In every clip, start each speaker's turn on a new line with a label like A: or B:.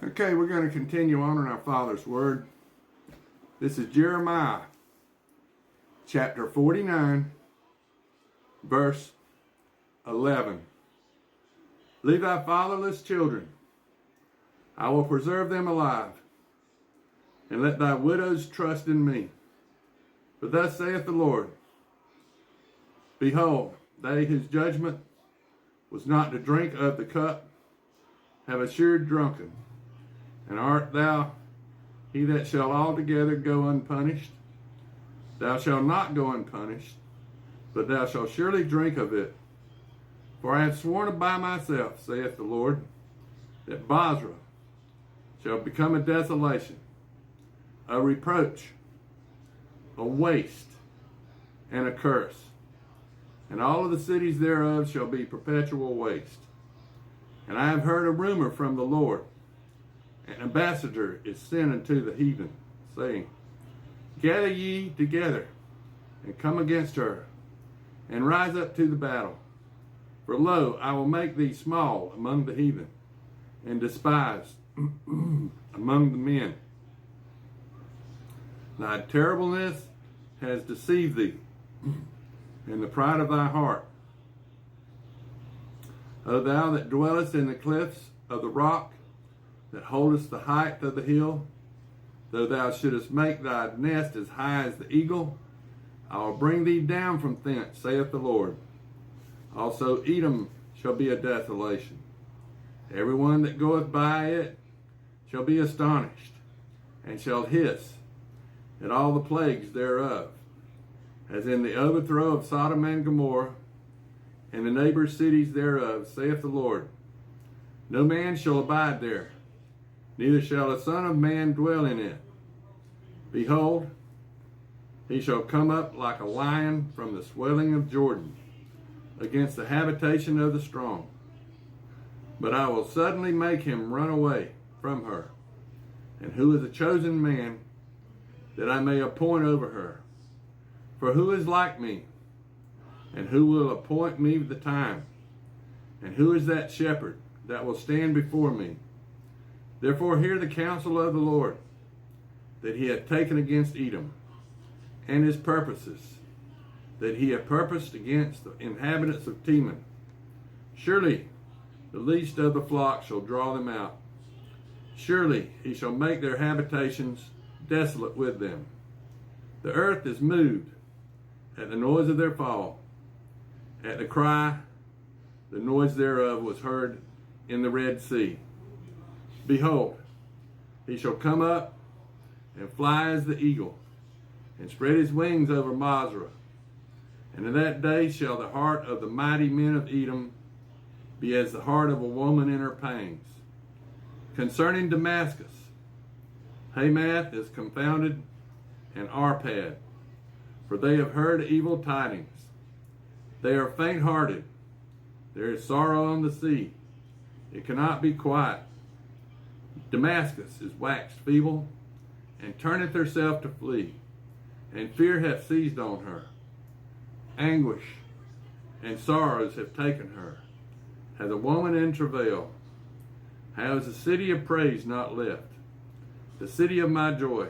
A: Okay, we're going to continue on in our Father's Word. This is Jeremiah chapter 49, verse 11. Leave thy fatherless children, I will preserve them alive, and let thy widows trust in me. For thus saith the Lord, Behold, they whose judgment was not to drink of the cup have assured drunken. And art thou he that shall altogether go unpunished? Thou shalt not go unpunished, but thou shalt surely drink of it. For I have sworn by myself, saith the Lord, that Bozrah shall become a desolation, a reproach, a waste, and a curse. And all of the cities thereof shall be perpetual waste. And I have heard a rumor from the Lord. An ambassador is sent unto the heathen, saying, Gather ye together, and come against her, and rise up to the battle. For lo, I will make thee small among the heathen, and despised among the men. Thy terribleness has deceived thee, and the pride of thy heart. O thou that dwellest in the cliffs of the rock, that holdest the height of the hill, though thou shouldest make thy nest as high as the eagle, I will bring thee down from thence, saith the Lord. Also Edom shall be a desolation. Every one that goeth by it shall be astonished, and shall hiss at all the plagues thereof, as in the overthrow of Sodom and Gomorrah, and the neighbor cities thereof, saith the Lord. No man shall abide there, neither shall a son of man dwell in it. Behold, he shall come up like a lion from the swelling of Jordan, against the habitation of the strong. But I will suddenly make him run away from her. And who is a chosen man, that I may appoint over her? For who is like me? And who will appoint me the time? And who is that shepherd that will stand before me? Therefore hear the counsel of the Lord, that he hath taken against Edom, and his purposes, that he hath purposed against the inhabitants of Teman. Surely the least of the flock shall draw them out. Surely he shall make their habitations desolate with them. The earth is moved at the noise of their fall. At the cry, the noise thereof was heard in the Red Sea. Behold, he shall come up and fly as the eagle, and spread his wings over Bozrah. And in that day shall the heart of the mighty men of Edom be as the heart of a woman in her pangs. Concerning Damascus, Hamath is confounded, and Arpad, for they have heard evil tidings. They are faint-hearted. There is sorrow on the sea. It cannot be quiet. Damascus is waxed feeble, and turneth herself to flee, and fear hath seized on her. Anguish and sorrows have taken her, as a woman in travail. How is the city of praise not left, the city of my joy?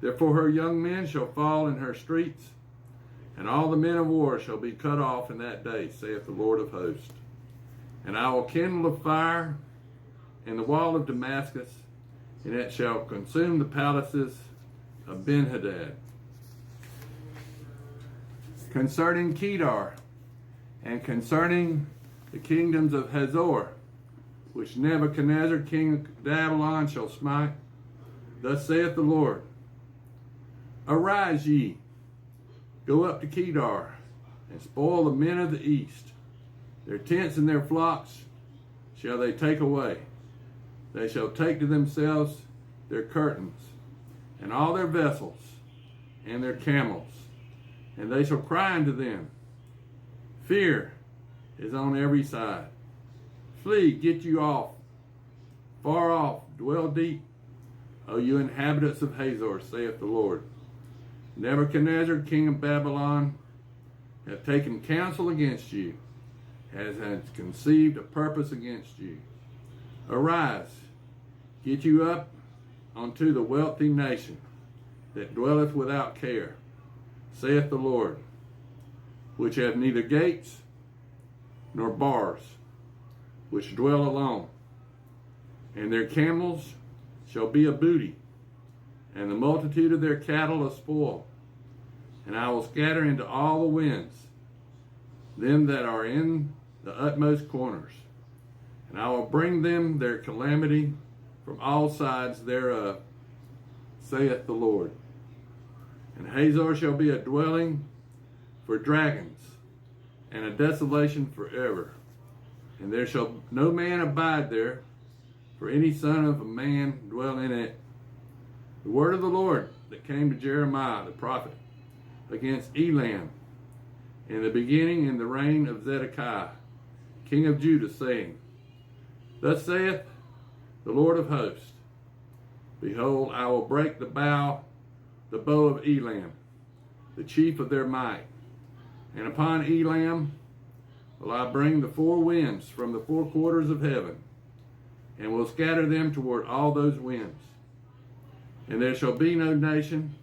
A: Therefore her young men shall fall in her streets, and all the men of war shall be cut off in that day, saith the Lord of hosts. And I will kindle a fire in the wall of Damascus, and it shall consume the palaces of Ben-Hadad. Concerning Kedar, and concerning the kingdoms of Hazor, which Nebuchadnezzar king of Babylon shall smite, thus saith the Lord, Arise ye, go up to Kedar, and spoil the men of the east. Their tents and their flocks shall they take away. They shall take to themselves their curtains, and all their vessels, and their camels. And they shall cry unto them, Fear is on every side. Flee, get you off, far off, dwell deep, O you inhabitants of Hazor, saith the Lord. Nebuchadnezzar, king of Babylon, hath taken counsel against you, has conceived a purpose against you. Arise, Get you up unto the wealthy nation that dwelleth without care, saith the Lord, which have neither gates nor bars, which dwell alone. And their camels shall be a booty, and the multitude of their cattle a spoil. And I will scatter into all the winds them that are in the utmost corners. And I will bring them their calamity from all sides thereof, saith the Lord. And Hazor shall be a dwelling for dragons, and a desolation forever. And there shall no man abide there, for any son of a man dwell in it. The word of the Lord that came to Jeremiah the prophet against Elam in the beginning in the reign of Zedekiah, king of Judah, saying, Thus saith the Lord of hosts, Behold, I will break the bow of Elam, the chief of their might. And upon Elam will I bring the four winds from the four quarters of heaven, and will scatter them toward all those winds. And there shall be no nation,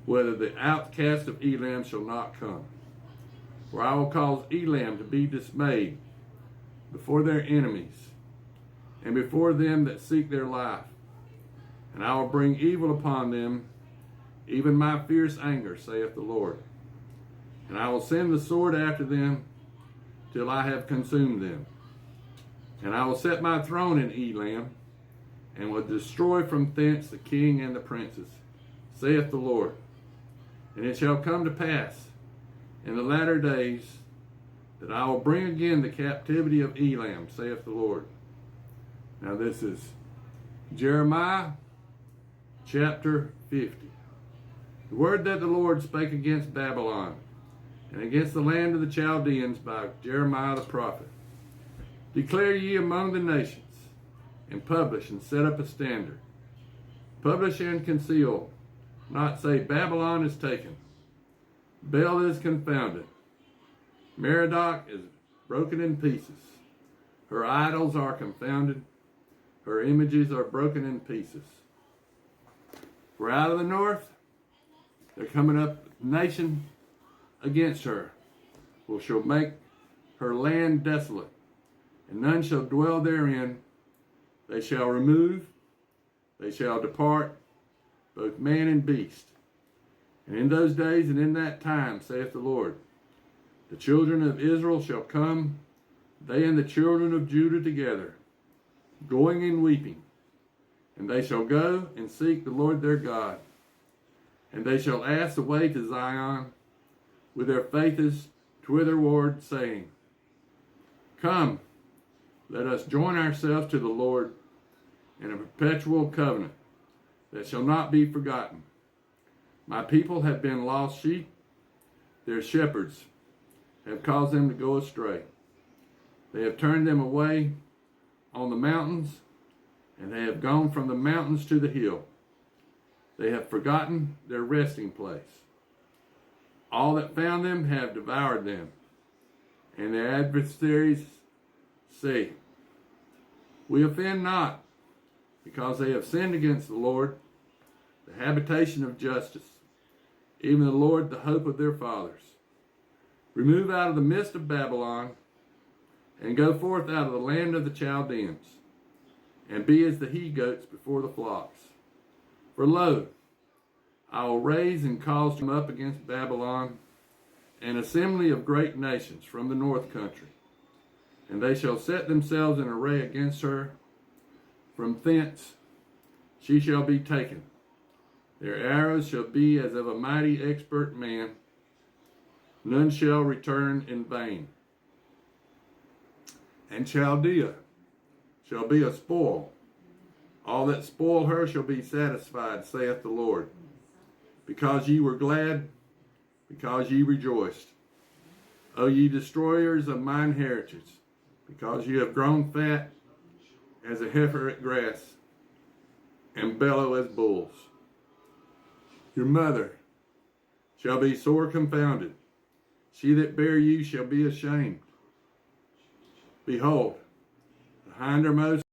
A: whether the outcast of Elam shall not come. For I will cause Elam to be dismayed before their enemies, and before them that seek their life. And I will bring evil upon them, even my fierce anger, saith the Lord. And I will send the sword after them, till I have consumed them. And I will set my throne in Elam, and will destroy from thence the king and the princes, saith the Lord. And it shall come to pass in the latter days that I will bring again the captivity of Elam, saith the Lord. Now this is Jeremiah chapter 50. The word that the Lord spake against Babylon and against the land of the Chaldeans by Jeremiah the prophet. Declare ye among the nations, and publish and set up a standard. Publish and conceal, not say Babylon is taken, Bel is confounded, Merodach is broken in pieces, her idols are confounded, her images are broken in pieces. For out of the north they're coming up nation against her, which shall make her land desolate, and none shall dwell therein. They shall remove, they shall depart, both man and beast. And in those days and in that time, saith the Lord, the children of Israel shall come, they and the children of Judah together, going and weeping. And they shall go and seek the Lord their God. And they shall ask the way to Zion with their faces thitherward, saying, Come, let us join ourselves to the Lord in a perpetual covenant that shall not be forgotten. My people have been lost sheep. Their shepherds have caused them to go astray. They have turned them away on the mountains, and they have gone from the mountains to the hill. They have forgotten their resting place. All that found them have devoured them, and their adversaries say, We offend not, because they have sinned against the Lord, the habitation of justice, even the Lord, the hope of their fathers. Remove out of the midst of Babylon, and go forth out of the land of the Chaldeans, and be as the he-goats before the flocks. For lo, I will raise and cause them up against Babylon, an assembly of great nations from the north country. And they shall set themselves in array against her. From thence she shall be taken. Their arrows shall be as of a mighty expert man. None shall return in vain. And Chaldea shall be a spoil. All that spoil her shall be satisfied, saith the Lord. Because ye were glad, because ye rejoiced. O ye destroyers of mine heritage, because ye have grown fat as a heifer at grass, and bellow as bulls. Your mother shall be sore confounded. She that bare you shall be ashamed. Behold, the hindermost